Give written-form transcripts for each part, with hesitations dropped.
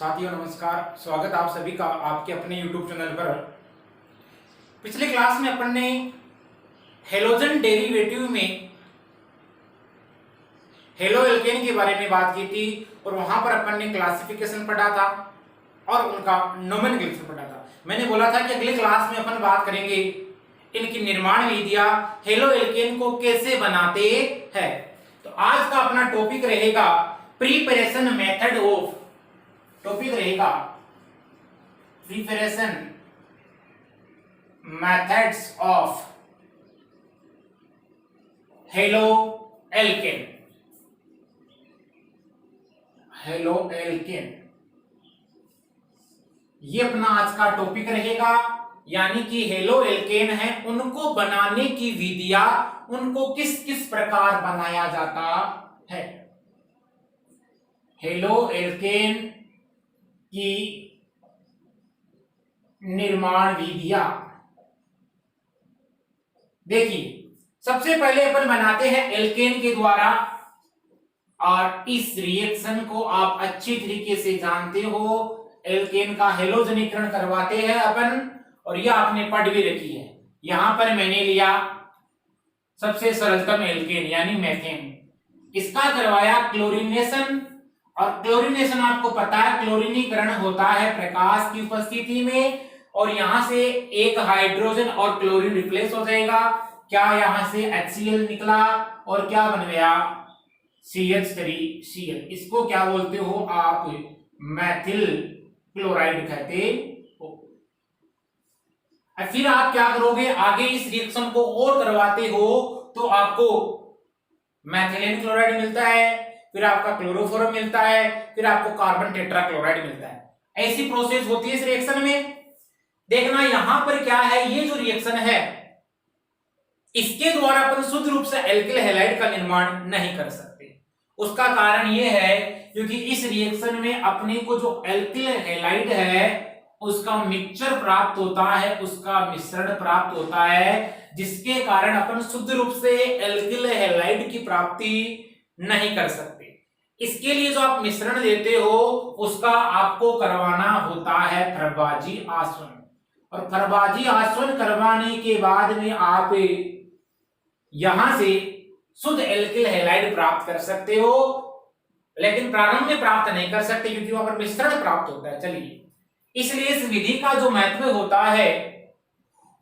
साथियों नमस्कार, स्वागत आप सभी का आपके अपने YouTube चैनल पर। पिछले क्लास में अपन ने हेलोजन डेरिवेटिव में हेलो एल्केन के बारे में बात की थी और वहां पर अपन ने क्लासिफिकेशन पढ़ा था और उनका नोमेनक्लेचर पढ़ा था। मैंने बोला था कि अगले क्लास में अपन बात करेंगे इनकी निर्माण विधियां, हेलो एल्केन को कैसे बनाते हैं। तो आज का अपना टॉपिक रहेगा प्रिपरेशन मेथड ऑफ, टॉपिक रहेगा preparation methods of halo alkane. Halo alkane ये अपना आज का टॉपिक रहेगा, यानी कि हेलो एल्केन है उनको बनाने की विधियां, उनको किस किस प्रकार बनाया जाता है। हेलो एल्केन की निर्माण विधियां देखिए, सबसे पहले अपन बनाते हैं एल्केन के द्वारा, और इस रिएक्शन को आप अच्छी तरीके से जानते हो। एल्केन का हेलोजनीकरण करवाते हैं अपन, और यह आपने पढ़ भी रखी है। यहां पर मैंने लिया सबसे सरलतम एल्केन यानी मेथेन, इसका करवाया क्लोरीनेशन। और क्लोरीनेशन आपको पता है क्लोरीनीकरण होता है प्रकाश की उपस्थिति में, और यहां से एक हाइड्रोजन और क्लोरीन रिप्लेस हो जाएगा। क्या यहां से HCl निकला और क्या बन गया CH3Cl। इसको क्या बोलते हो आप, मैथिल क्लोराइड कहते हो। फिर आप क्या करोगे, आगे इस रिएक्शन को और करवाते हो तो आपको मैथिलीन क्लोराइड मिलता है, फिर आपका क्लोरोफॉर्म मिलता है, फिर आपको कार्बन टेट्राक्लोराइड मिलता है। ऐसी प्रोसेस होती है इस रिएक्शन में। देखना यहां पर क्या है, ये जो रिएक्शन है इसके द्वारा अपन शुद्ध रूप से एल्किल हैलाइड का निर्माण नहीं कर सकते। उसका कारण यह है क्योंकि इस रिएक्शन में अपने को जो एल्किल हैलाइड है उसका मिक्सचर प्राप्त होता है, उसका मिश्रण प्राप्त होता है, जिसके कारण अपन शुद्ध रूप से एल्किल हैलाइड की प्राप्ति नहीं कर सकते। इसके लिए जो आप मिश्रण देते हो उसका आपको करवाना होता है फरबाजी आसवन, और फरबाजी आसवन करवाने के बाद में आप यहां से शुद्ध एल्किल हैलाइड प्राप्त कर सकते हो, लेकिन प्रारंभ में प्राप्त नहीं कर सकते क्योंकि वहां पर मिश्रण प्राप्त होता है। चलिए, इसलिए इस विधि का जो महत्व होता है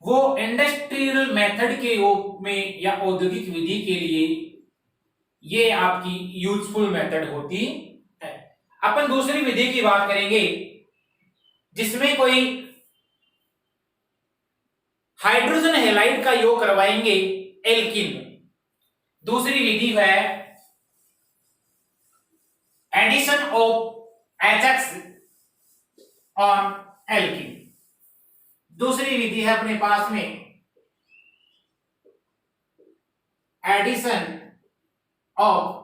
वो इंडस्ट्रियल मेथड के रूप में या औद्योगिक विधि के लिए ये आपकी यूजफुल मेथड होती है। अपन दूसरी विधि की बात करेंगे जिसमें कोई हाइड्रोजन हैलाइड का योग करवाएंगे एल्कीन। दूसरी विधि है addition of HX on alkene. दूसरी विधि है अपने पास में addition of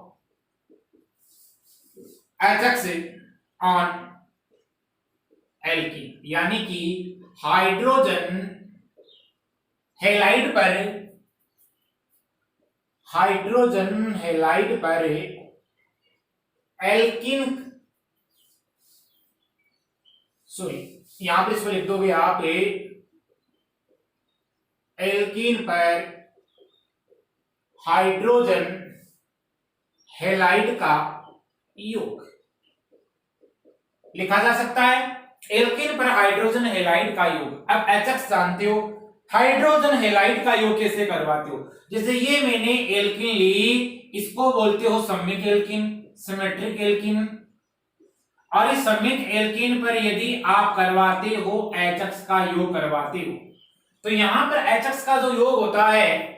HX on alkene, यानी कि हाइड्रोजन हैलाइड पर एल्कीन, सॉरी यहां पे इसको लिख दोगे आप, एल्कीन पर हाइड्रोजन हैलाइड का योग लिखा जा सकता है। एल्कीन पर हाइड्रोजन हैलाइड का योग, अब HX जानते हो, हाइड्रोजन हैलाइड का योग कैसे करवाते हो। जैसे ये मैंने एल्कीन ली, इसको बोलते हो सम्मिक एल्कीन, सिमेट्रिक एल्कीन, और इस सम्मिक एल्कीन पर यदि आप करवाते हो HX का योग करवाते हो तो यहां पर HX का जो योग होता है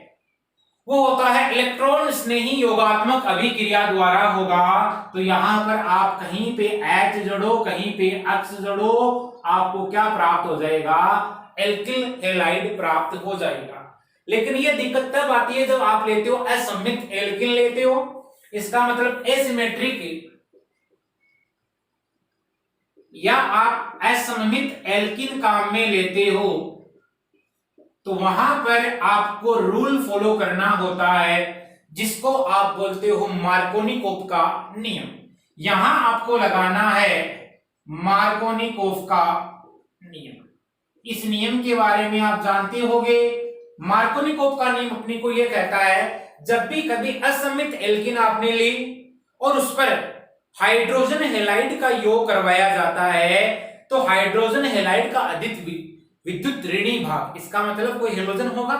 वो होता है इलेक्ट्रॉन स्नेही योगात्मक अभिक्रिया द्वारा होगा। तो यहां पर आप कहीं पे H जोड़ो कहीं पे X जोड़ो, आपको क्या प्राप्त हो जाएगा, एल्किल हैलाइड प्राप्त हो जाएगा। लेकिन ये दिक्कत तब आती है जब आप लेते हो असम्मित एल्किन लेते हो, इसका मतलब एसिमेट्रिक, या आप असममित एल्किन काम में लेते हो तो वहां पर आपको रूल फॉलो करना होता है जिसको आप बोलते हो मार्कोनिकोव का नियम। यहां आपको लगाना है मार्कोनिकोव का नियम। इस नियम के बारे में आप जानते होंगे। मार्कोनिकोव का नियम अपने को यह कहता है, जब भी कभी असममित एल्कीन आपने ली और उस पर हाइड्रोजन हैलाइड का योग करवाया जाता है, तो हाइड्रोजन हैलाइड का अधिक विद्युत ऋणी भाग, इसका मतलब कोई हेलोजन होगा,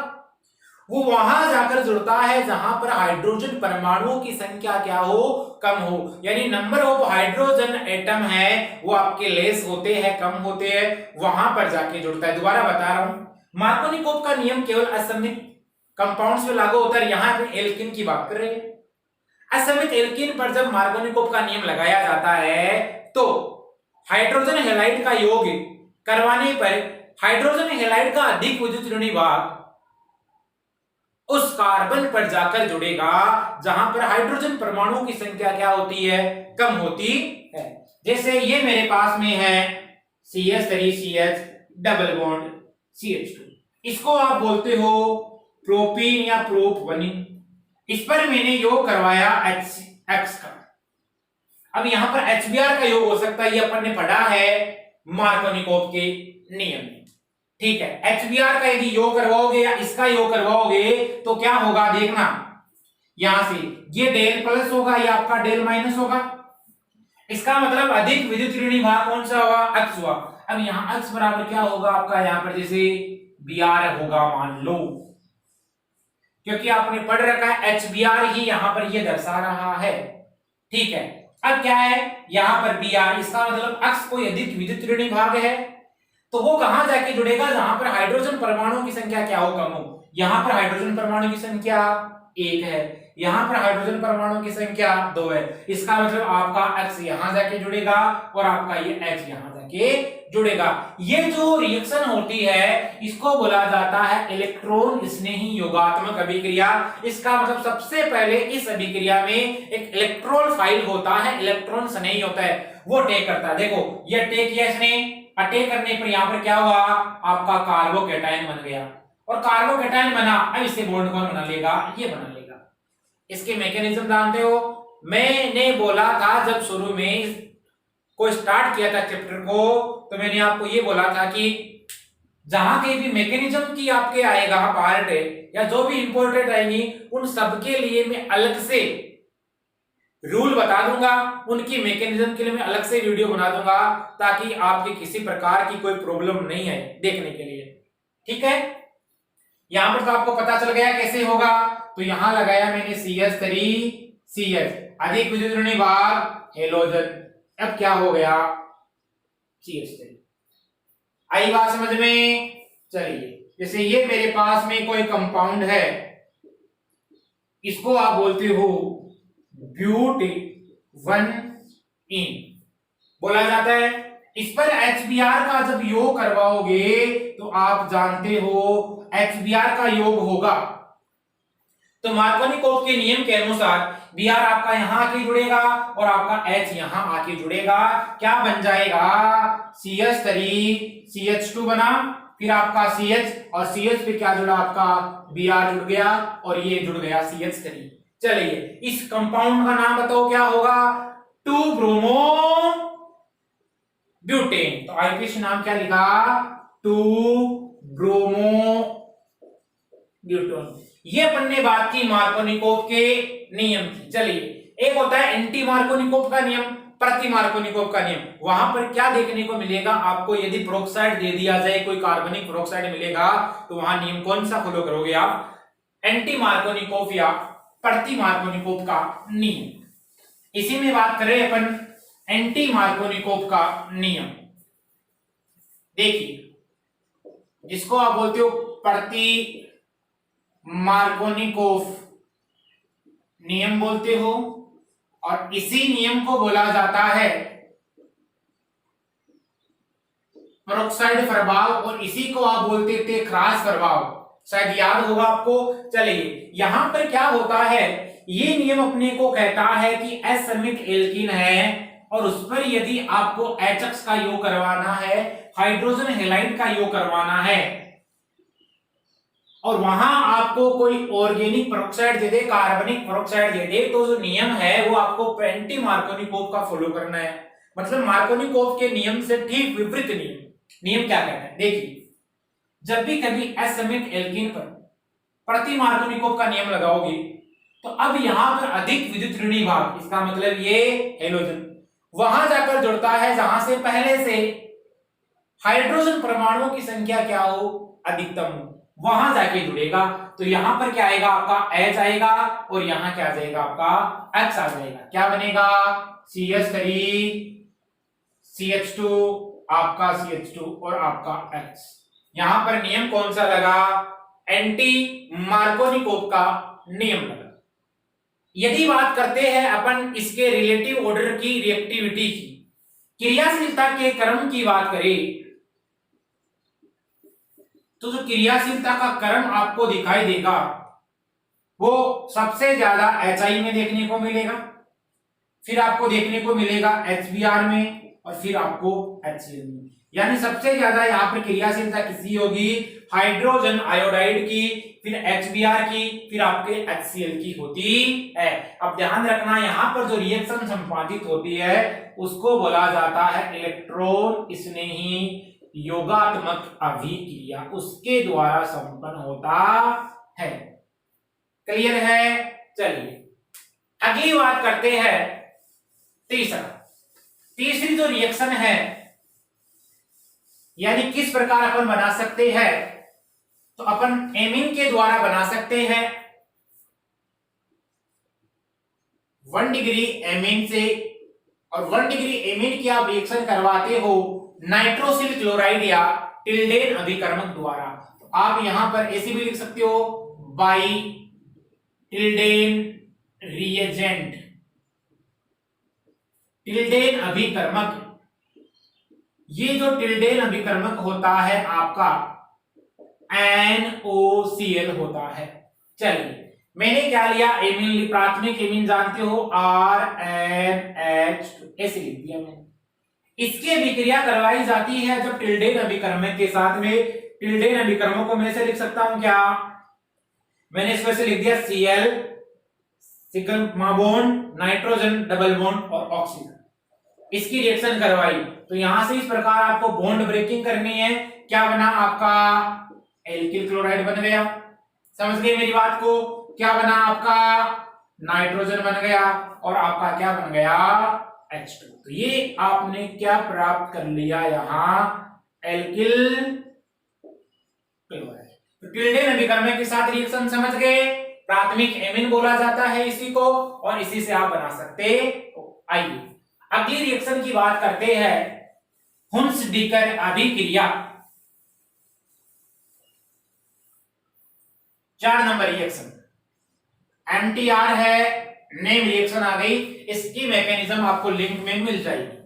वो वहां जाकर जुड़ता है जहां पर हाइड्रोजन परमाणुओं की संख्या क्या हो, कम हो, यानी नंबर ऑफ हाइड्रोजन एटम है वो आपके लेस होते हैं, कम होते हैं, वहां पर जाके जुड़ता है। दोबारा बता रहा हूं, मार्कोनिकोव का नियम केवल असममित कंपाउंड्स में लागू होता है। यहां पे एल्कीन की बात कर रहे हैं। असममित एल्कीन पर जब मार्कोनिकोव का नियम लगाया जाता है तो हाइड्रोजन हैलाइड का योग करवाने पर हाइड्रोजन हैलाइड का अधिक विद्युत ऋणी भाग उस कार्बन पर जाकर जुड़ेगा जहां पर हाइड्रोजन परमाणुओं की संख्या क्या होती है, कम होती है। जैसे ये मेरे पास में है CH3CH डबल बॉन्ड CH2, इसको आप बोलते हो प्रोपीन या प्रोपवनिन। इस पर मैंने योग करवाया X का। अब यहां पर HBr का योग हो सकता है, ये अपन ने पढ़ा है मार्कोनिकोव के नियम में, ठीक है। HBr का यदि योग करवाओगे या इसका योग करवाओगे तो क्या होगा, देखना, यहां से ये डेल प्लस होगा, ये आपका डेल माइनस होगा। इसका मतलब अधिक विद्युत ऋणी भाग कौन सा हुआ, X हुआ। अब यहां X बराबर क्या होगा आपका, यहां पर जैसे Br होगा मान लो, क्योंकि आपने पढ़ रखा है HBr ही यहां पर ये दर्शा रहा है, ठीक है। अब क्या है यहां पर Br, इसका मतलब X कोई अधिक विद्युत ऋणी भाग है, तो वो कहां जाके जुड़ेगा, जहां पर हाइड्रोजन परमाणुओं की संख्या क्या हो, कम हो। यहां पर हाइड्रोजन परमाणु की संख्या 1 है, यहां पर हाइड्रोजन परमाणु की संख्या 2 है। इसका मतलब आपका X यहां जाके जुड़ेगा और आपका ये H यहां जाके जुड़ेगा। ये जो रिएक्शन होती है इसको बोला जाता है इलेक्ट्रॉन स्नेही योगात्मक अभिक्रिया। इसका मतलब सबसे पहले इस अभिक्रिया में एक इलेक्ट्रॉन फाइल होता है, इलेक्ट्रॉन स्नेही होता है, वो टेक करता है। देखो ये टेक किया इसने, अटैक करने पर यहां पर क्या हुआ, आपका कार्बोकैटायन बन गया, और कार्बोकैटायन बना, अब इससे बॉन्ड कौन बना लेगा, ये बना लेगा। इसके मैकेनिज्म जानते हो, मैंने बोला था जब शुरू में को स्टार्ट किया था चैप्टर को, तो मैंने आपको ये बोला था कि जहां कहीं भी मैकेनिज्म की आपके आएगा पार्ट या जो भी इंपॉर्टेंट आएंगी उन सबके लिए मैं अलग से रूल बता दूंगा, उनकी मैकेनिज्म के लिए मैं अलग से वीडियो बना दूंगा, ताकि आपके किसी प्रकार की कोई प्रॉब्लम नहीं है देखने के लिए, ठीक है। यहां पर तो आपको पता चल गया कैसे होगा, तो यहां लगाया मैंने CH3CH अधिक विद्युत ऋणी भाग हेलोजन, अब क्या हो गया CH3। आई बात समझ में, चलिए जैसे ये मेरे पास में कोई कंपाउंड है, इसको आप बोलते हो ब्यूटेन बोला जाता है। इस पर HBr का जब योग करवाओगे तो आप जानते हो HBr का योग होगा, तो मार्कोनिकोव के नियम के अनुसार Br आपका यहां आके जुड़ेगा और आपका H यहां आके जुड़ेगा, क्या बन जाएगा CH3CH2 बना, फिर आपका CH और CH पे क्या जुड़ा, आपका Br जुड़ गया और ये जुड़ गया CH3। चलिए इस कंपाउंड का नाम बताओ क्या होगा, 2 ब्रोमो ब्यूटेन। तो आईपीसी नाम क्या लिखा, 2 ब्रोमो ब्यूटेन। ये अपन ने बात की मार्कोनिकोव के नियम की। चलिए एक होता है एंटी मार्कोनिकोव का नियम, प्रति मार्कोनिकोव का नियम। वहां पर क्या देखने को मिलेगा आपको, यदि पेरोक्साइड दे दिया जाए, कोई कार्बनिक पेरोक्साइड मिलेगा, तो वहां नियम कौन सा फॉलो करोगे आप, एंटी मार्कोनिकोव या प्रति मार्कोनिकोव का नियम। इसी में बात करें अपन एंटी मार्कोनिकोव का नियम। देखिए जिसको आप बोलते हो प्रति मार्कोनिकोव नियम बोलते हो, और इसी नियम को बोला जाता है पेरोक्साइड प्रभाव, और इसी को आप बोलते थे क्रॉस प्रभाव, शायद याद होगा आपको। चलिए यहां पर क्या होता है, ये नियम अपने को कहता है कि असममित एल्कीन है और उस पर यदि आपको HX का योग करवाना है, हाइड्रोजन हैलाइड का योग करवाना है, और वहां आपको कोई ऑर्गेनिक पेरोक्साइड दे दे, कार्बनिक पेरोक्साइड दे दे, तो जो नियम है वो आपको एंटी मार्कोनिकोव का फॉलो करना है। मतलब मार्कोनिकोव के नियम से ठीक विपरीत नियम क्या कहता है? देखिए, जब भी कभी असमित एल्कीन पर प्रति मार्कोनिकोव का नियम लगाओगे तो अब यहां पर अधिक विद्युत ऋणी भाग, इसका मतलब ये हेलोजन वहां जाकर जुड़ता है जहां से पहले से हाइड्रोजन परमाणुओं की संख्या क्या हो, अधिकतम हो, वहां जाके जुड़ेगा। तो यहां पर क्या आएगा आपका H आएगा और यहां क्या आ जाएगा आपका X आ जाएगा। क्या बनेगा? CH3 CH2 आपका CH2 और आपका X। यहां पर नियम कौन सा लगा? एंटी मार्कोनिकोव का नियम लगा। यदि बात करते हैं अपन इसके रिलेटिव ऑर्डर की रिएक्टिविटी की, क्रियाशीलता के क्रम की बात करें तो जो क्रियाशीलता का क्रम आपको दिखाई देगा वो सबसे ज्यादा HI में देखने को मिलेगा, फिर आपको देखने को मिलेगा HBr में और फिर आपको HCl में। यानी सबसे ज्यादा यहाँ पर क्रियाशीलता किसकी होगी? हाइड्रोजन आयोडाइड की, फिर HBr की, फिर आपके HCl की होती है। अब ध्यान रखना यहाँ पर जो रिएक्शन संपादित होती है उसको बोला जाता है इलेक्ट्रॉन स्नेही योगात्मक अभिक्रिया, उसके द्वारा संपन्न होता है। क्लियर है? चलिए अगली बात करते हैं तीसरी जो रिएक्शन है, यानी किस प्रकार अपन बना सकते हैं, तो अपन एमीन के द्वारा बना सकते हैं 1 डिग्री एमीन से, और 1 डिग्री एमीन की आप रिएक्शन करवाते हो नाइट्रोसिल क्लोराइड या टिल्डेन अभिकर्मक द्वारा। तो आप यहां पर ऐसे भी लिख सकते हो बाई टिल्डेन रिएजेंट, टिल्डेन अभिकर्मक। ये जो टिल्डेन अभिकर्मक होता है आपका NOCl होता है। चलिए मैंने क्या लिया? एमीन, प्राथमिक एमीन जानते हो RNH2 ऐसे लिख दिया मैंने। इसकी अभिक्रिया करवाई जाती है जब टिल्डेन अभिकर्मक के साथ में। टिल्डेन अभिकर्मक को मैं से लिख सकता हूं क्या? मैंने इसमें से लिख दिया Cl sigma bond, nitrogen double bond और ऑक्सीजन। इसकी रिएक्शन करवाई तो यहां से इस प्रकार आपको बॉन्ड ब्रेकिंग करनी है। क्या बना आपका? एल्किल क्लोराइड बन गया। समझ गए मेरी बात को? क्या बना आपका? नाइट्रोजन बन गया और आपका क्या बन गया? H2। तो ये आपने क्या प्राप्त कर लिया यहां? Alkyl chloride. तो टिल्डेन अभिकर्मक के साथ रिएक्शन समझ गए, प्राथमिक एमीन बोला जाता है इसी को, और इसी से आप बना सकते हो। आइए अगली रिएक्शन की बात करते हैं, हुंस-डीकर अभिक्रिया। 4 नंबर रिएक्शन MTR है, नेम रिएक्शन आ गई। इसकी मैकेनिज्म आपको लिंक में मिल जाएगी।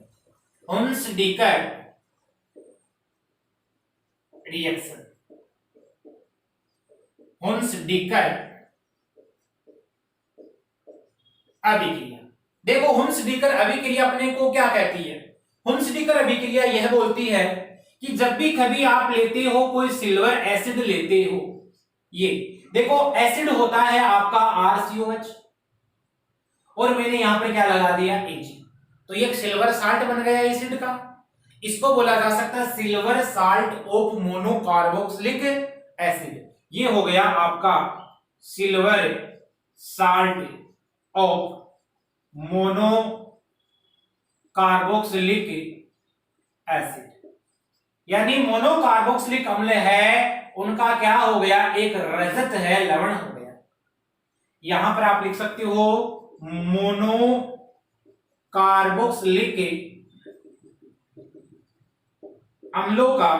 हुंस-डीकर रिएक्शन, हुंस-डीकर अभिक्रिया। देखो हुंस-डीकर अभिक्रिया अपने को क्या कहती है? हुंस-डीकर अभिक्रिया यह बोलती है कि जब भी कभी आप लेते हो कोई सिल्वर एसिड लेते हो, ये देखो एसिड होता है आपका RCOH और मैंने यहां पर क्या लगा दिया? Ag। तो ये एक सिल्वर साल्ट बन गया एसिड का। इसको बोला जा सकता है silver salt of monocarboxylic acid. ये हो गया आपका silver salt of monocarboxylic acid, यानी मोनोकार्बोक्सिलिक अम्ल है उनका क्या हो गया? एक रजत है, लवण हो गया। यहां पर आप लिख सकते हो मोनोकार्बोक्सिलिक अम्लों का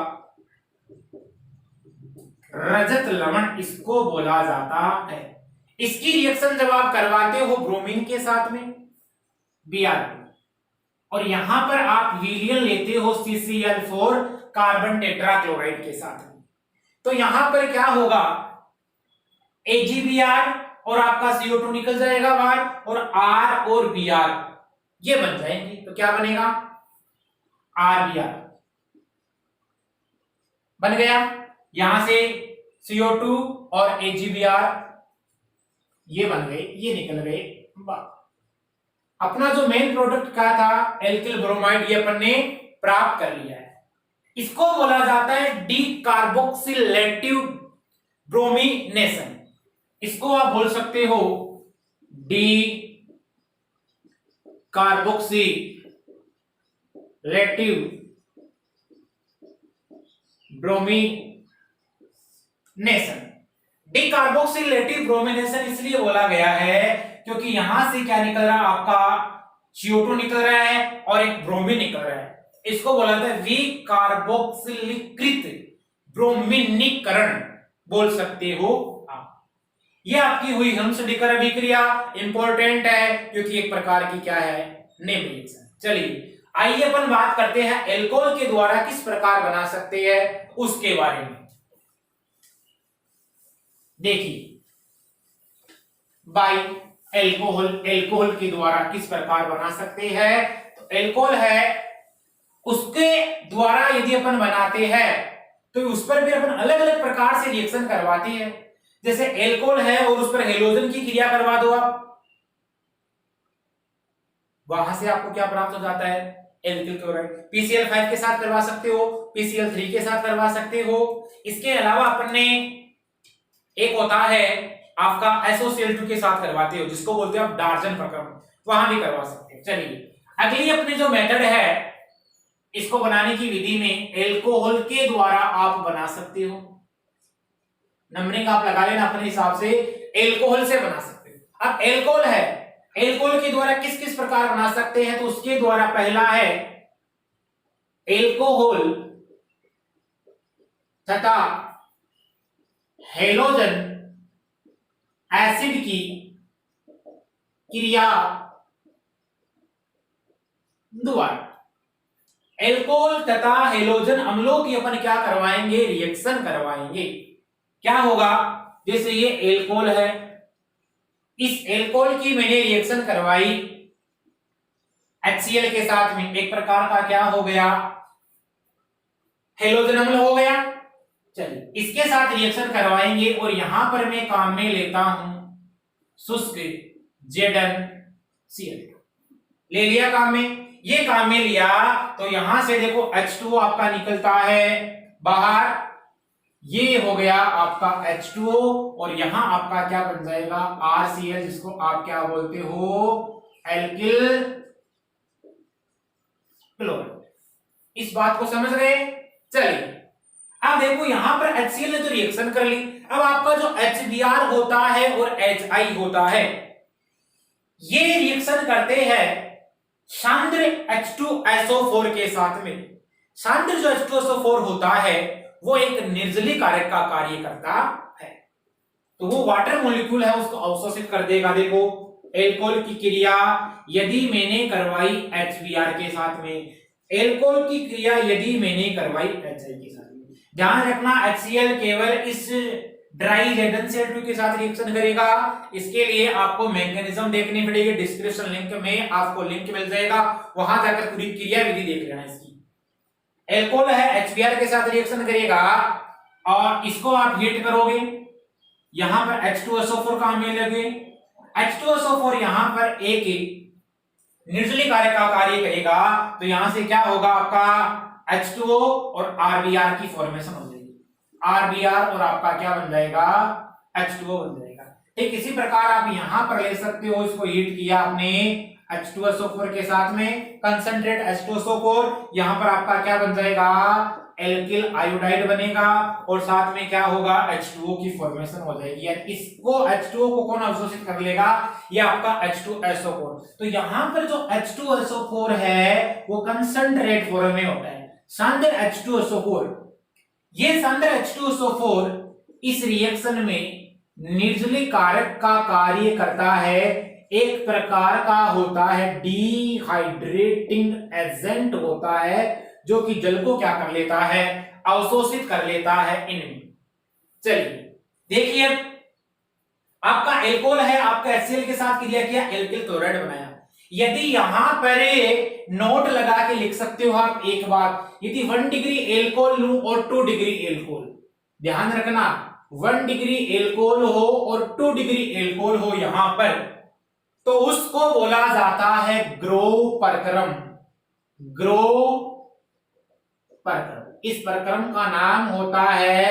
रजत लवण इसको बोला जाता है। इसकी रिएक्शन जब आप करवाते हो ब्रोमीन के साथ में Br, और यहां पर आप हीलियम लेते हो CCl4 कार्बन टेट्राक्लोराइड के साथ में, तो यहां पर क्या होगा? AgBr और आपका CO2 निकल जाएगा बाहर, और R और Br ये बन जाएंगे। तो क्या बनेगा? RBr बन गया। यहां से CO2 और AgBr ये बन गए, ये निकल गए बाहर। अपना जो मेन प्रोडक्ट क्या था एल्किल ब्रोमाइड, ये अपन ने प्राप्त कर लिया है। इसको बोला जाता है डीकार्बोक्सिलेटिव ब्रोमिनेशन। इसको आप बोल सकते हो डी कार्बोक्सिलेटिव ब्रोमिनेशन। डीकार्बोक्सिलेटिव ब्रोमिनेशन इसलिए बोला गया है क्योंकि यहां से क्या निकल रहा है, आपका CO2 निकल रहा है और एक ब्रोमीन निकल रहा है। इसको बोला जाता है विकार्बोक्सिलीकृत ब्रोमीनीकरण बोल सकते हो आप। यह आपकी हुई हेल्मस्टीकर अभिक्रिया इंपॉर्टेंट है क्योंकि एक प्रकार की क्या है, नेम रिएक्शन। चलिए आइए अपन बात करते हैं एल्कोहल के द्वारा किस प्रकार बना सकते हैं उसके बारे में। देखिए बाई एल्कोहल, एल्कोहल के द्वारा किस प्रकार बना सकते हैं, तो एल्कोहल है उसके द्वारा यदि अपन बनाते हैं तो उस पर भी अपन अलग अलग प्रकार से रिएक्शन करवाते हैं। जैसे एल्कोहल है और उस पर हेलोजन की क्रिया करवा दो आप, वहां से आपको क्या प्राप्त हो जाता है, एल्किल क्लोराइड। PCl5 के साथ करवा सकते हो, PCl3 के साथ करवा सकते हो। इसके अलावा अपन ने एक होता है आपका SOCl2 के साथ करवाते हो जिसको बोलते हैं आप डार्जन प्रक्रम, वहां भी करवा सकते हो। चलिए अगली अपनी जो मेथड है इसको बनाने की विधि में एल्कोहल के द्वारा आप बना सकते हो, नंबरिंग आप लगा लेना अपने हिसाब से, एल्कोहल से बना सकते हो। अब एल्कोहल है, एल्कोहल के द्वारा किस किस प्रकार बना सकते हैं, तो उसके द्वारा पहला है एल्कोहल तथा हेलोजन एसिड की क्रिया द्वारा। एल्कोहल तथा हेलोजन अम्लों की अपन क्या करवाएंगे, रिएक्शन करवाएंगे। क्या होगा, जैसे ये एल्कोहल है, इस एल्कोहल की मैंने रिएक्शन करवाई HCl के साथ में, एक प्रकार का क्या हो गया, हेलोजन अम्ल हो गया। चलिए इसके साथ रिएक्शन करवाएंगे और यहां पर मैं काम में लेता हूं शुष्क ZnCl, ले लिया काम में। ये काम में लिया तो यहां से देखो H2O आपका निकलता है बाहर, ये हो गया आपका H2O और यहां आपका क्या बन जाएगा RCl, जिसको आप क्या बोलते हो, एल्किल क्लोराइड। इस बात को समझ गए। चलिए अब देखो यहां पर HCl ने तो रिएक्शन कर ली, अब आपका जो HBr होता है और HI होता है, ये रिएक्शन करते हैं सांद्र H2SO4 के साथ में। सांद्र जो H2SO4 होता है वो एक निर्जली कारक का कार्य करता है, तो वो वाटर मॉलिक्यूल है उसको अवशोषित कर देगा। देखो एल्कोहल की क्रिया यदि मैंने करवाई HBr के साथ में, एल्कोहल की क्रिया यदि मैंने करवाई HI के साथ में, ध्यान रखना HCl केवल इस ड्राई ZnCl2 के साथ रिएक्शन करेगा। इसके लिए आपको मैकेनिज्म देखनी पड़ेगी, डिस्क्रिप्शन लिंक में आपको लिंक मिल जाएगा, वहां जाकर पूरी क्रिया विधि देख लेना इसकी। एल्कोहल है HBr के साथ रिएक्शन करेगा और इसको आप हीट करोगे, यहां पर H2SO4 काम में लगे, H2SO4 यहां पर एक निर्जली कारक का कार्य करेगा, तो यहां से क्या होगा आपका H2O और RBr की फॉर्मेशन हो जाएगी, RBr और आपका क्या बन जाएगा, H2O बन जाएगा। ठीक इसी प्रकार आप यहां पर ले सकते हो, इसको हीट किया आपने H2SO4 के साथ में, कंसंट्रेट H2SO4, यहां पर आपका क्या बन जाएगा, एल्किल आयोडाइड बनेगा और साथ में क्या होगा, H2O की फॉर्मेशन हो जाएगी। यानी इसको H2O को कौन अवशोषित कर लेगा, ये आपका H2SO4। तो यहां पर जो H2SO4 है वो कंसंट्रेट फॉर्म में होता है, सांद्र H2SO4। ये सांद्र H2SO4 इस रिएक्शन में निर्जली कारक का कार्य करता है, एक प्रकार का होता है डिहाइड्रेटिंग एजेंट होता है, जो कि जल को क्या कर लेता है, अवशोषित कर लेता है इनमें। चलिए देखिए आपका एल्कोहल है, आपका HCl के साथ क्रिया किया, एल्किल क्लोराइड बनाया। यदि यहां पर नोट लगा के लिख सकते हो आप एक बात, यदि 1 डिग्री एल्कोहल लूं और 2 डिग्री एल्कोहल, ध्यान रखना 1 डिग्री एल्कोहल हो और 2 डिग्री एल्कोहल हो, यहां पर तो उसको बोला जाता है ग्रोव प्रक्रम। ग्रोव प्रक्रम, इस प्रक्रम का नाम होता है,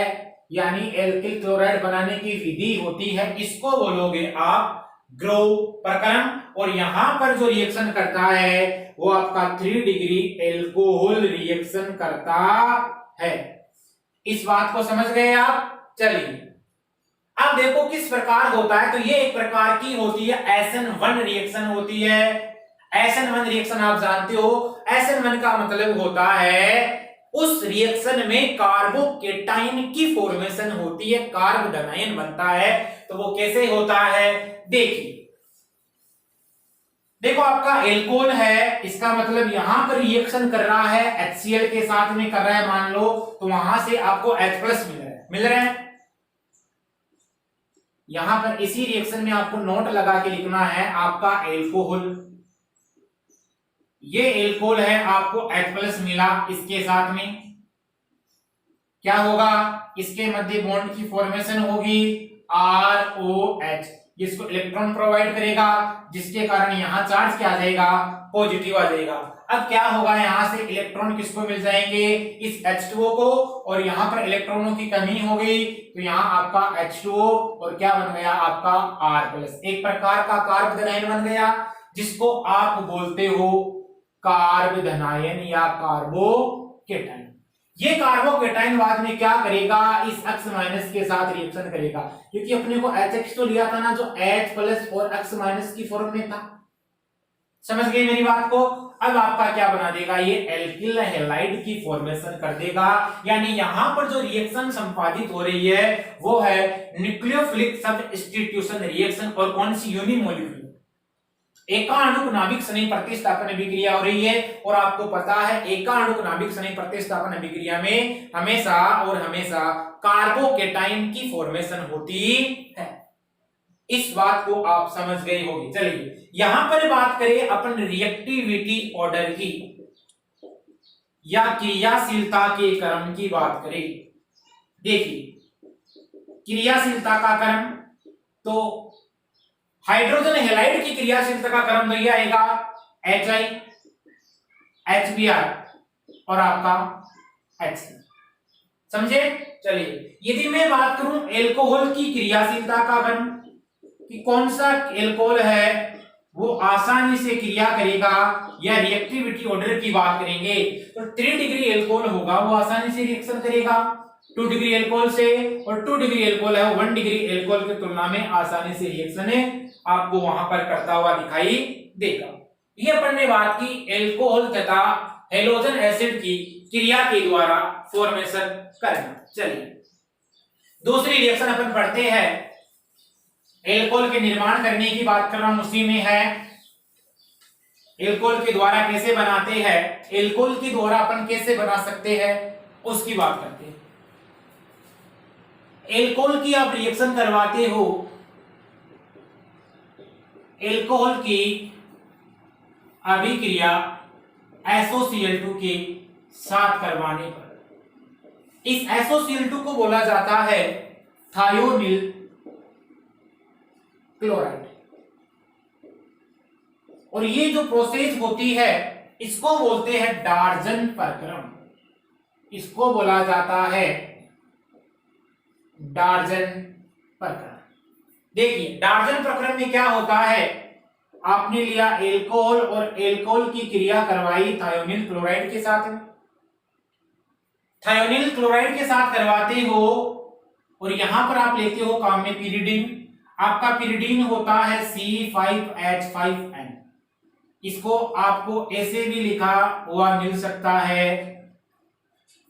यानी एल्किल क्लोराइड बनाने की विधि होती है, इसको बोलोगे आप ग्रोव प्रक्रम। और यहां पर जो रिएक्शन करता है वो आपका 3 डिग्री एल्कोहल रिएक्शन करता है। इस बात को समझ गए आप? चलिए अब देखो किस प्रकार होता है। तो ये एक प्रकार की होती है SN1 रिएक्शन होती है। SN1 रिएक्शन आप जानते हो, SN1 का मतलब होता है उस रिएक्शन में कार्बोकेटाइन की फॉर्मेशन होती है, कार्बोडनाइन बनता है। तो वो कैसे होता है देखिए, देखो आपका एल्कोहल है, इसका मतलब यहां पर रिएक्शन कर रहा है HCl के साथ में कर रहा है मान लो, तो वहां से आपको H+ मिल रहा है। यहां पर इसी रिएक्शन में आपको नोट लगा के लिखना है आपका एल्कोहल, ये एल्कोहल है, आपको H+ मिला, इसके साथ में क्या होगा, इसके मध्य बॉन्ड की फॉर्मेशन होगी ROH, जिसको इलेक्ट्रॉन प्रोवाइड करेगा, जिसके कारण यहां चार्ज क्या आ जाएगा, पॉजिटिव आ जाएगा। अब क्या होगा, यहां से इलेक्ट्रॉन किसको मिल जाएंगे, इस H2O को, और यहां पर इलेक्ट्रॉनों की कमी हो गई तो यहां आपका H2O और क्या बन गया आपका R+, एक प्रकार का कार्बोधनायन बन गया, जिसको आप बोलते हो कार्बोधनायन या कार्बोकेटाइन। ये कार्बोकेटाइन बाद में क्या करेगा, इस X- के साथ रिएक्शन करेगा, क्योंकि अपने को HX तो लिया था ना जो H+ और X- की फॉर्म में था। समझ गए मेरी बात को? अब आपका क्या बना देगा, ये एल्किल हैलाइड की फॉर्मेशन कर देगा। यानी यहां पर जो रिएक्शन संपादित हो रही है वो है न्यूक्लियोफिलिक सब्स्टिट्यूशन रिएक्शन, और कौन सी, यूनिमोलिकुलर एकाणुक नाभिक संयुक्त प्रतिस्थापन अभिक्रिया हो रही है। और आपको पता है एकाणुक नाभिक संयुक्त प्रतिस्थापन अभिक्रिया में हमेशा और हमेशा कार्बोकेटाइन की फॉर्मेशन होती है। इस बात को आप समझ गए होंगे। चलिए यहां पर बात करें अपन रिएक्टिविटी ऑर्डर की या क्रियाशीलता के क्रम की बात करें। देखिए क्रियाशीलता का क्रम, तो हाइड्रोजन हैलाइड की क्रियाशीलता का क्रम यही आएगा HI, HBr और आपका HC। समझे? चलिए यदि मैं बात करूं एल्कोहल की क्रियाशीलता का क्रम कि कौन सा एल्कोहल है वो आसानी से क्रिया करेगा, या रिएक्टिविटी ऑर्डर की बात करेंगे तो 3 डिग्री एल्कोहल होगा, वो आसानी से रिएक्शन करेगा 2 डिग्री एल्कोहल से, और 2 डिग्री एल्कोहल है 1 डिग्री एल्कोहल की तुलना में आसानी से रिएक्शन आपको वहां पर करता हुआ दिखाई देगा। ये अपन ने बात की एल्कोहल तथा हेलोजन एसिड की क्रिया के द्वारा फॉर्मेशन करना। चलिए दूसरी रिएक्शन अपन पढ़ते हैं, एल्कोहल के निर्माण करने की बात कर रहा हूं, उसी में है एल्कोहल के द्वारा कैसे बनाते हैं, एल्कोहल के द्वारा अपन कैसे बना सकते हैं उसकी बात करते हैं। एल्कोहल की आप रिएक्शन करवाते हो, एल्कोहल की अभिक्रिया SOCl2 के साथ करवाने पर इस SOCl2 को बोला जाता है थायोनिल क्लोराइड। और ये जो प्रोसेस होती है इसको बोलते हैं डार्जन प्रक्रम, इसको बोला जाता है डार्जन प्रक्रम। देखिए डार्जन प्रक्रम में क्या होता है, आपने लिया एल्कोहल और एल्कोहल की क्रिया करवाई थायोनिल क्लोराइड के साथ में, थायोनिल क्लोराइड के साथ करवाते हो, और यहां पर आप लेते हो काम में पिरिडीन, आपका पिरिडीन होता है C5H5N, इसको आपको ऐसे भी लिखा हुआ मिल सकता है।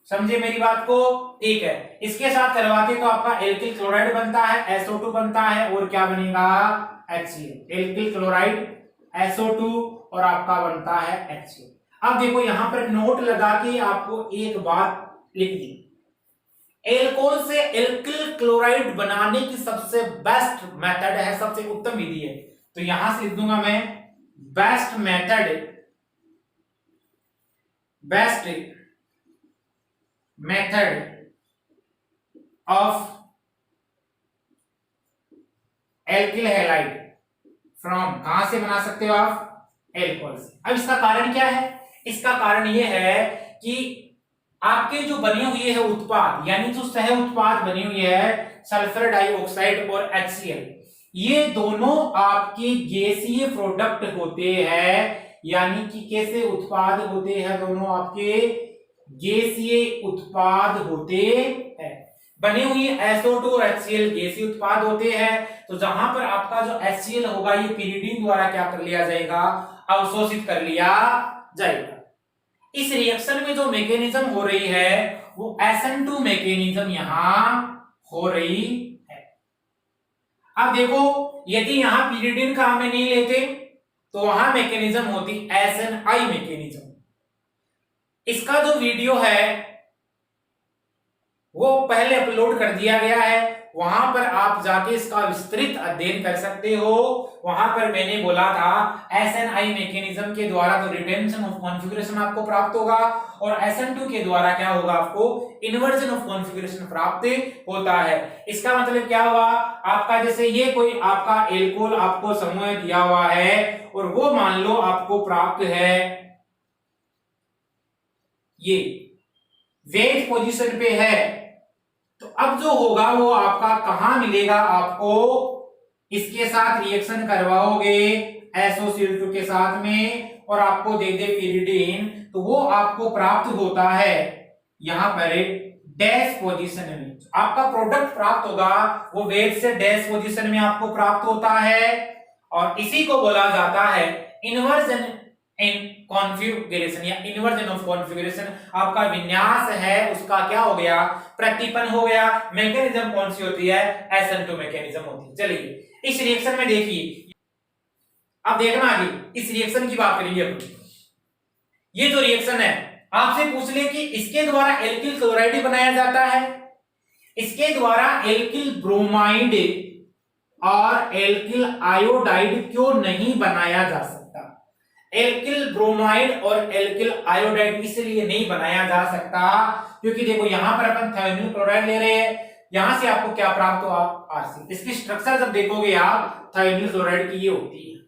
समझे मेरी बात को? ठीक है, इसके साथ करवाते तो आपका एल्किल क्लोराइड बनता है, SO2 बनता है, और क्या बनेगा HCl, एल्किल क्लोराइड SO2 और आपका बनता है HCl। अब देखो यहां पर नोट लगा के आपको एक बात लिख दी, एल्कोहल से एल्किल क्लोराइड बनाने की सबसे बेस्ट मेथड है, सबसे उत्तम विधि है, तो यहां से लिख दूंगा मैं best method of alkyl halide from, कहां से बना सकते हो आप? एल्कोहल से। अब इसका कारण क्या है? इसका कारण यह है कि आपके जो बने हुए है उत्पाद, यानी जो सह उत्पाद बने हुए है सल्फर डाइऑक्साइड और HCl, ये दोनों आपके गैसीय प्रोडक्ट होते हैं, यानी कि कैसे उत्पाद होते हैं? दोनों आपके गैसीय उत्पाद होते हैं। बने हुए SO2 और HCl गैसीय उत्पाद होते हैं। तो जहां पर आपका जो HCl होगा ये pyridine द्वारा क्या कर लिया जाएगा? अवशोषित कर लिया जाएगा। इस रिएक्शन में जो मैकेनिज्म हो रही है वो SN2 मैकेनिज्म यहां हो रही है। अब देखो, यदि यहां pyridine का हमें नहीं लेते तो वहां मैकेनिज्म होती SNI मैकेनिज्म। इसका जो वीडियो है वो पहले अपलोड कर दिया गया है, वहां पर आप जाके इसका विस्तृत अध्ययन कर सकते हो। वहां पर मैंने बोला था SNI मैकेनिज्म के द्वारा तो रिटेंशन ऑफ कॉन्फ़िगरेशन आपको प्राप्त होगा और SN2 के द्वारा क्या होगा? आपको इन्वर्जन ऑफ कॉन्फ़िगरेशन प्राप्त होता है। इसका मतलब क्या हुआ? आपका जैसे ये कोई आपका एल्कोहल आपको समूह दिया हुआ है और वो मान लो आपको प्राप्त है ये वेज पोजीशन पे है, तो अब जो होगा वो आपका कहां मिलेगा? आपको इसके साथ रिएक्शन करवाओगे SOCl2 के साथ में और आपको दे दे pyridine, तो वो आपको प्राप्त होता है यहां पर डैश पोजीशन में। आपका प्रोडक्ट प्राप्त होगा वो वेज से डैश पोजीशन में आपको प्राप्त होता है और इसी को बोला जाता है इन्वर्जन इन कॉन्फ़िगरेशन या इन्वर्जन ऑफ कॉन्फ़िगरेशन। आपका विन्यास है उसका क्या हो गया? प्रतिपन्न हो गया। मैकेनिज्म कौन सी होती है? SN2 मैकेनिज्म होती है। चलिए इस रिएक्शन में देखिए, अब देखना आगे इस रिएक्शन की बात करेंगे अपन। ये जो रिएक्शन है आपसे पूछ ले कि इसके द्वारा एल्किल क्लोराइड बनाया जाता है, इसके द्वारा एल्किल ब्रोमाइड और एल्किल आयोडाइड क्यों नहीं बनाया जा सकता? एल्किल ब्रोमाइड और एल्किल आयोडाइड इसलिए नहीं बनाया जा सकता क्योंकि देखो यहां पर अपन थायोनिल क्लोराइड ले रहे हैं, यहां से आपको क्या प्राप्त हुआ? आरसी। इसकी स्ट्रक्चर जब देखोगे आप थायोनिल क्लोराइड की ये होती है।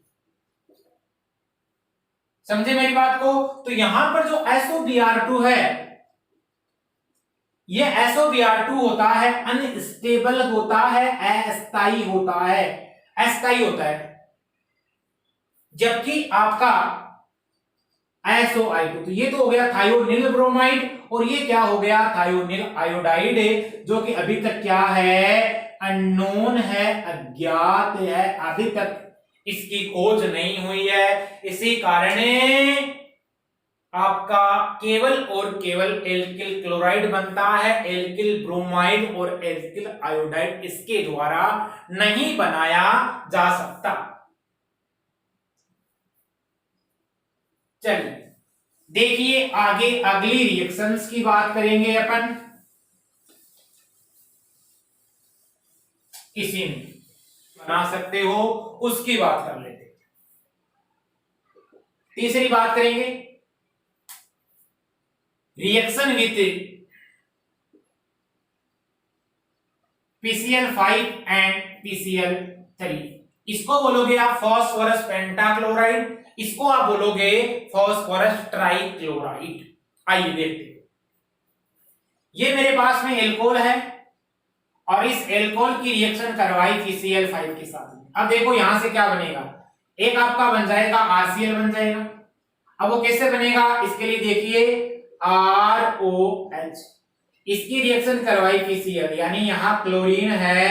समझे मेरी बात को? तो यहां पर जो SOBr2 है ये SOBr2 होता है अनस्टेबल होता है, अस्थायी होता है, अस्थायी होता है, जबकि आपका SOI2 तो ये तो हो गया थायोनिल ब्रोमाइड और ये क्या हो गया? थायोनिल आयोडाइड, जो कि अभी तक क्या है? अननोन है, अज्ञात है, अभी तक इसकी खोज नहीं हुई है। इसी कारण आपका केवल और केवल एल्किल क्लोराइड बनता है, एल्किल ब्रोमाइड और एल्किल आयोडाइड इसके द्वारा नहीं बनाया जा सकता। चलिए देखिए आगे अगली रिएक्शंस की बात करेंगे अपन। किसी में बना सकते हो उसकी बात कर लेते। तीसरी बात करेंगे reaction with PCl5 and PCl3। इसको बोलोगे आप फॉस्फोरस पेंटाक्लोराइड, इसको आप बोलोगे फॉस्फोरस ट्राइक्लोराइड। आइए देखते हैं। ये मेरे पास में एल्कोहल है और इस एल्कोहल की रिएक्शन करवाई PCl5 के साथ। अब देखो यहां से क्या बनेगा? एक आपका बन जाएगा RCl बन जाएगा। अब वो कैसे बनेगा? इसके लिए देखिए ROH, इसकी रिएक्शन करवाई PCl, यानी यहां क्लोरीन है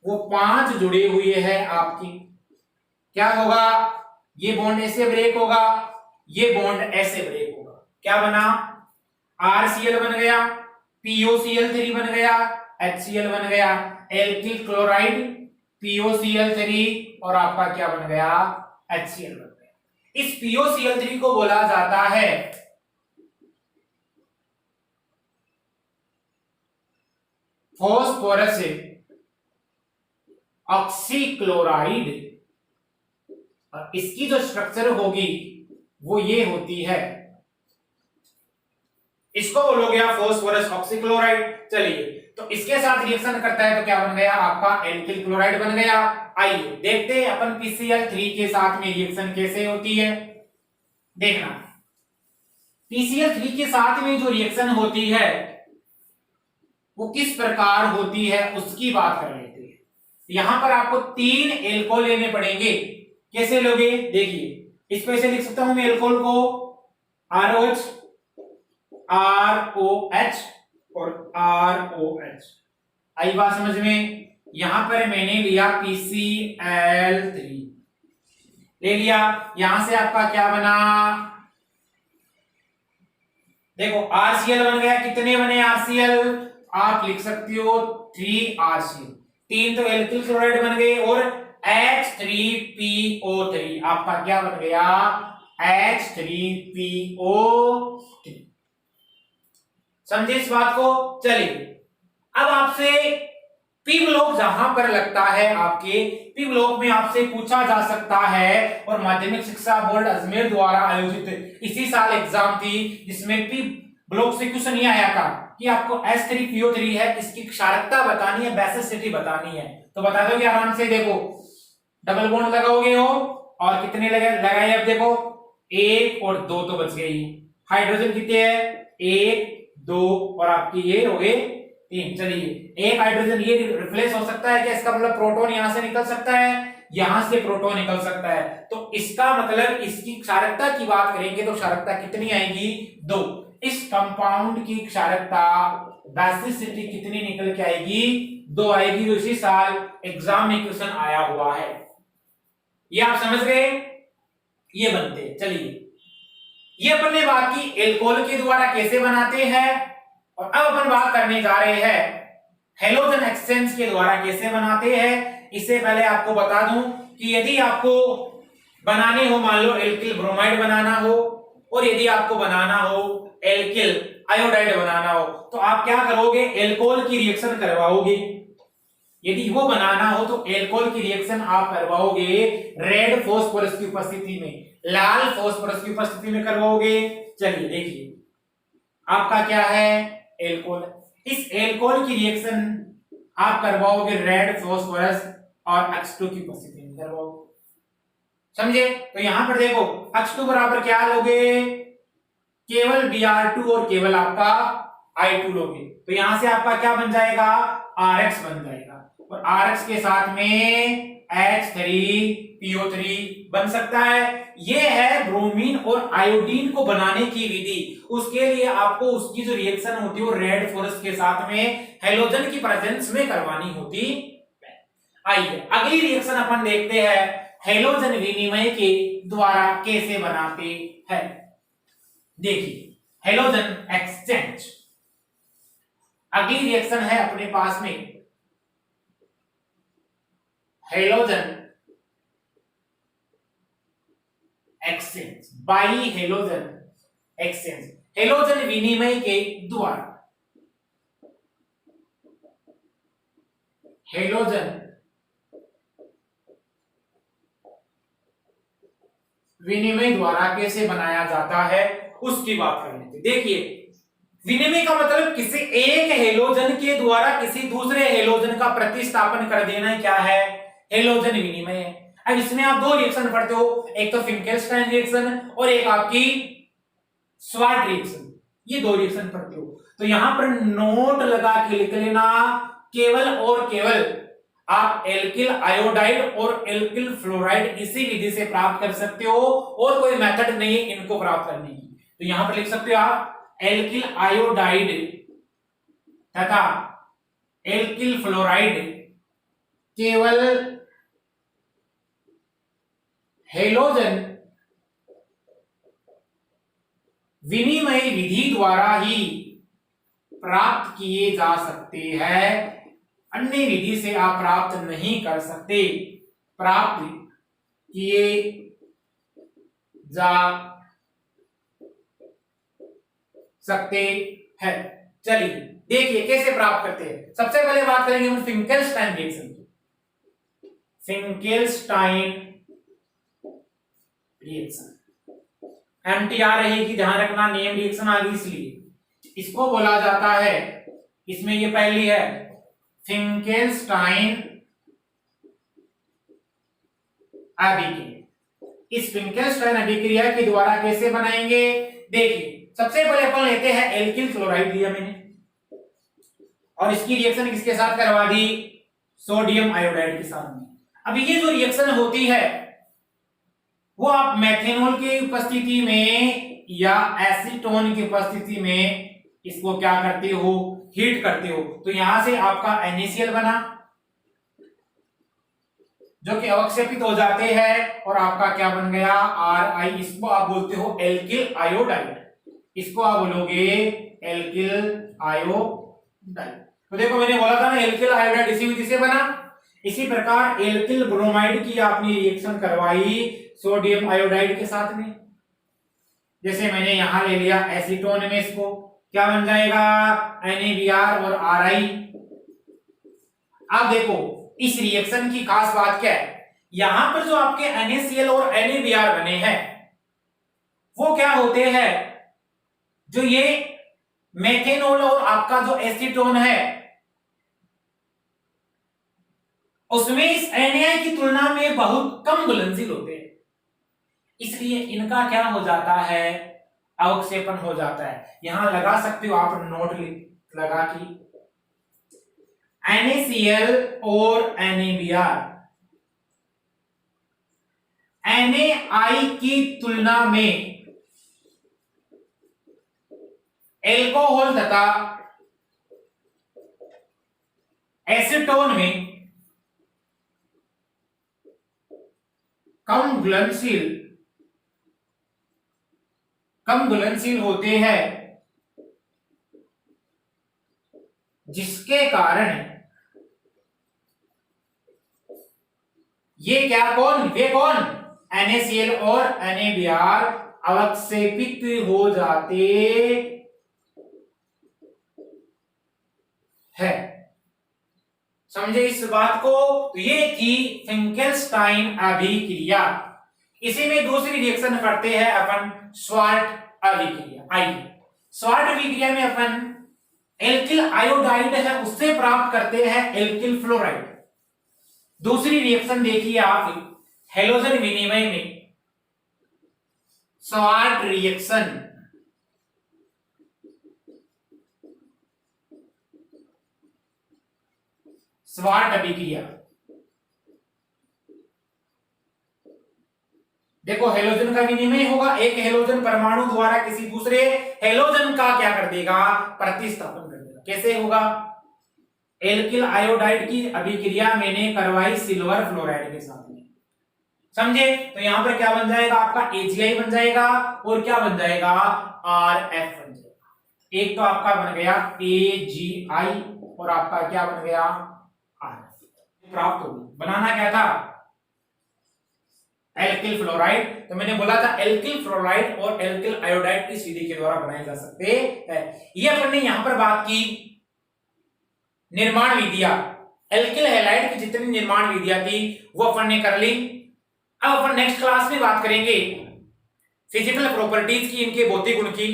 वो 5 जुड़े हुए हैं आपकी। क्या होगा? ये बॉन्ड ऐसे ब्रेक होगा, ये बॉन्ड ऐसे ब्रेक होगा। क्या बना? RCl बन गया, POCl3 बन गया, HCl बन गया, एल्किल क्लोराइड POCl3 और आपका क्या बन गया? HCl बन गया। इस POCl3 को बोला जाता है फॉस्फोरस ऑक्सीक्लोराइड और इसकी जो स्ट्रक्चर होगी वो ये होती है, इसको बोलोगे आप फॉस्फोरस ऑक्सीक्लोराइड। चलिए तो इसके साथ रिएक्शन करता है तो क्या बन गया आपका एल्किल क्लोराइड बन गया। आइए देखते हैं अपन PCl3 के साथ में रिएक्शन कैसे होती है। देखना PCl3 के साथ में जो रिएक्शन होती है वो किस प्रकार होती है उसकी बात कर लेते हैं। यहां पर आपको 3 एल्कोहल लेने पड़ेंगे। कैसे लोगे देखिए, इसको ऐसे लिख सकता हूं मैं एल्कोहल को ROH ROH और ROH। आई बात समझ में। यहां पर मैंने लिया PCl3 ले लिया। यहां से आपका क्या बना देखो RCl बन गया। कितने बने RCl आप लिख सकते हो 3RCl। 3 तो एल्किल क्लोराइड बन गए और H3PO3 आपका क्या बन गया H3PO3। समझे इस बात को। चलिए अब आपसे पी ब्लॉक जहां पर लगता है आपके पी ब्लॉक में आपसे पूछा जा सकता है और माध्यमिक शिक्षा बोर्ड अजमेर द्वारा आयोजित इसी साल एग्जाम थी जिसमें पी ब्लॉक से क्वेश्चन ये आया था कि आपको H3PO3 है इसकी क्षारकता बतानी है, बेसिसिटी बतानी है। तो बता दोगे आराम से। देखो डबल बॉन्ड लगाओगे हो और कितने लगाए अब देखो 1 और 2 तो बच गई। हाइड्रोजन कितने है 1 2 और आपकी ये हो गए 3। चलिए एक हाइड्रोजन ये रिप्लेस हो सकता है क्या। इसका मतलब प्रोटॉन यहां से निकल सकता है, यहां से प्रोटॉन निकल सकता है। तो इसका मतलब इसकी क्षारकता की बात करेंगे तो क्षारकता कितनी आएगी 2। इस कंपाउंड की क्षारकता बेसिसिटी कितनी निकल के आएगी 2 आएगी। जो इसी साल एग्जाम में क्वेश्चन आया हुआ है। ये आप समझ गए। ये बनते हैं। चलिए ये अपन ने बात की एल्कोहल के द्वारा कैसे बनाते हैं और अब अपन बात करने जा रहे हैं हेलोजन एक्सचेंज के द्वारा कैसे बनाते हैं। इससे पहले आपको बता दूं कि यदि आपको बनाने हो मान लो एल्किल ब्रोमाइड बनाना हो और यदि आपको बनाना हो एल्किल आयोडाइड बनाना हो तो आप क्या करोगे एल्कोहल की रिएक्शन करवाओगे। यदि वो बनाना हो तो एल्कोहल की रिएक्शन आप करवाओगे रेड फास्फोरस की उपस्थिति में, लाल फास्फोरस की उपस्थिति में करवाओगे। चलिए देखिए आपका क्या है एल्कोहल। इस एल्कोहल की रिएक्शन आप करवाओगे रेड फास्फोरस और H2 की उपस्थिति में करवाओगे। समझे। तो यहां पर देखो H2 बराबर क्या लोगे केवल Br2 और केवल आपका I2 लोगे। तो यहां से आपका क्या बन जाएगा RX बन जाएगा और RX के साथ में H3PO3 बन सकता है। यह है ब्रोमीन और आयोडीन को बनाने की विधि। उसके लिए आपको उसकी जो रिएक्शन होती है वो रेड फॉस्फोरस के साथ में हेलोजन की प्रेजेंस में करवानी होती है। आइए अगली रिएक्शन अपन देखते हैं हेलोजन विनिमय के द्वारा कैसे बनाते हैं। देखिए हेलोजन एक्सचेंज अगली रिएक्शन है अपने पास में halogen exchange by halogen exchange. Halogen विनिमय के द्वारा हेलोजन विनिमय द्वारा कैसे बनाया जाता है उसकी बात कर लेते। देखिए विनिमय का मतलब किसी एक हेलोजन के द्वारा किसी दूसरे हेलोजन का प्रतिस्थापन कर देना क्या है हेलोजन विनिमय है। अब इसमें आप 2 रिएक्शन पढ़ते हो, एक तो फिंकेल्स्टाइन रिएक्शन और एक आपकी स्वार्ट रिएक्शन। ये 2 रिएक्शन पढ़ते हो तो यहां पर नोट लगा के लिख लेना केवल और केवल आप एल्किल आयोडाइड और एल्किल फ्लोराइड इसी विधि से प्राप्त कर सकते हो और कोई मेथड नहीं है इनको प्राप्त करने की। तो यहां पर लिख सकते हो आप एल्किल आयोडाइड तथा एल्किल फ्लोराइड केवल हेलोजन विनिमय विधि द्वारा ही प्राप्त किए जा सकते हैं, अन्य विधि से आप प्राप्त नहीं कर सकते। प्राप्त किए जा सकते हैं। चलिए देखिए कैसे प्राप्त करते हैं। सबसे पहले बात करेंगे हम फिंकेल्स्टाइन रिएक्शन की। फिंकेल्स्टाइन रिएक्शन एमटीआर रहेगी, ध्यान रखना नेम रिएक्शन आ गई इसलिए इसको बोला जाता है इसमें ये पहली है फिंकेलस्टाइन अभिक्रिया। इस फिंकेलस्टाइन अभिक्रिया के द्वारा कैसे बनाएंगे, देखिए सबसे पहले अपन लेते हैं एल्किल क्लोराइड लिया मैंने, और इसकी रिएक्शन किसके साथ करवा दी, सोडियम आयोडाइड के साथ में। अब ये जो रिएक्शन होती है वो आप मेथेनॉल की उपस्थिति में या एसीटोन की उपस्थिति में इसको क्या करते हो, हीट करते हो। तो यहां से आपका NaCl बना जो कि अवक्षेपित हो जाते हैं, और आपका क्या बन गया Ri। इसको आप बोलते हो एल्किल आयोडाइड, इसको आप बोलोगे एल्किल आयोडाइड। तो देखो मैंने बोला था ना एल्किल आयोडाइड इसी विधि से बना। इसी प्रकार एल्किल ब्रोमाइड की आपने रिएक्शन करवाई सोडियम आयोडाइड के साथ में, जैसे मैंने यहां ले लिया एसीटोन में, इसको क्या बन जाएगा NaBr और Ri। अब देखो इस रिएक्शन की खास बात क्या है, यहां पर जो आपके NaCl और NaBr बने हैं वो क्या होते हैं, जो ये मेथेनॉल और आपका जो एसीटोन है उसमें इस Na की तुलना में बहुत कम घुलनशील होते हैं, इसलिए इनका क्या हो जाता है, अवक्षेपण हो जाता है। यहां लगा सकते हो आप नोट लगा कि NaCl और NaBr Na की तुलना में एल्कोहल तथा एसीटोन में कम घुलनशील होते हैं, जिसके कारण ये क्या कौन NaCl और NaBr अवक्षेपित हो जाते है। समझे इस बात को। तो ये थी फिंकेलस्टाइन अभिक्रिया। इसी में दूसरी रिएक्शन करते हैं अपन स्वार्ट अभिक्रिया। आइए स्वार्ट अभिक्रिया में अपन एल्किल आयोडाइड है उससे प्राप्त करते हैं एल्किल फ्लोराइड। दूसरी रिएक्शन देखिए आप, हेलोजन विनिमय में स्वार्ट रिएक्शन, स्वार्ट अभिक्रिया। देखो हेलोजन का विनिमय होगा, एक हेलोजन परमाणु द्वारा किसी दूसरे हेलोजन का क्या कर देगा, प्रतिस्थापन कर देगा। कैसे होगा, एल्किल आयोडाइड की अभिक्रिया मैंने करवाई सिल्वर फ्लोराइड के साथ में, समझे। तो यहां पर क्या बन जाएगा आपका AgI बन जाएगा, और क्या बन जाएगा RF बन जाएगा। एक तो आपका बन गया AgI और आपका क्या बन गया RF प्राप्त होगी। बनाना क्या था, एल्किल फ्लोराइड। तो मैंने बोला था एल्किल फ्लोराइड और एल्किल आयोडाइड इस विधि के द्वारा बनाए जा सकते हैं। ये अपन ने यहां पर बात की निर्माण विधियां, एल्किल हैलाइड की जितनी निर्माण विधियां थी वो अपन ने कर ली। अब अपन नेक्स्ट क्लास में बात करेंगे फिजिकल प्रॉपर्टीज की, इनके भौतिक गुण की।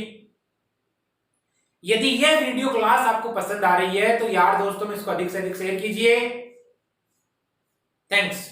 यदि यह वीडियो क्लास आपको पसंद आ रही है तो यार दोस्तों में इसको अधिक से अधिक शेयर कीजिए। थैंक्स।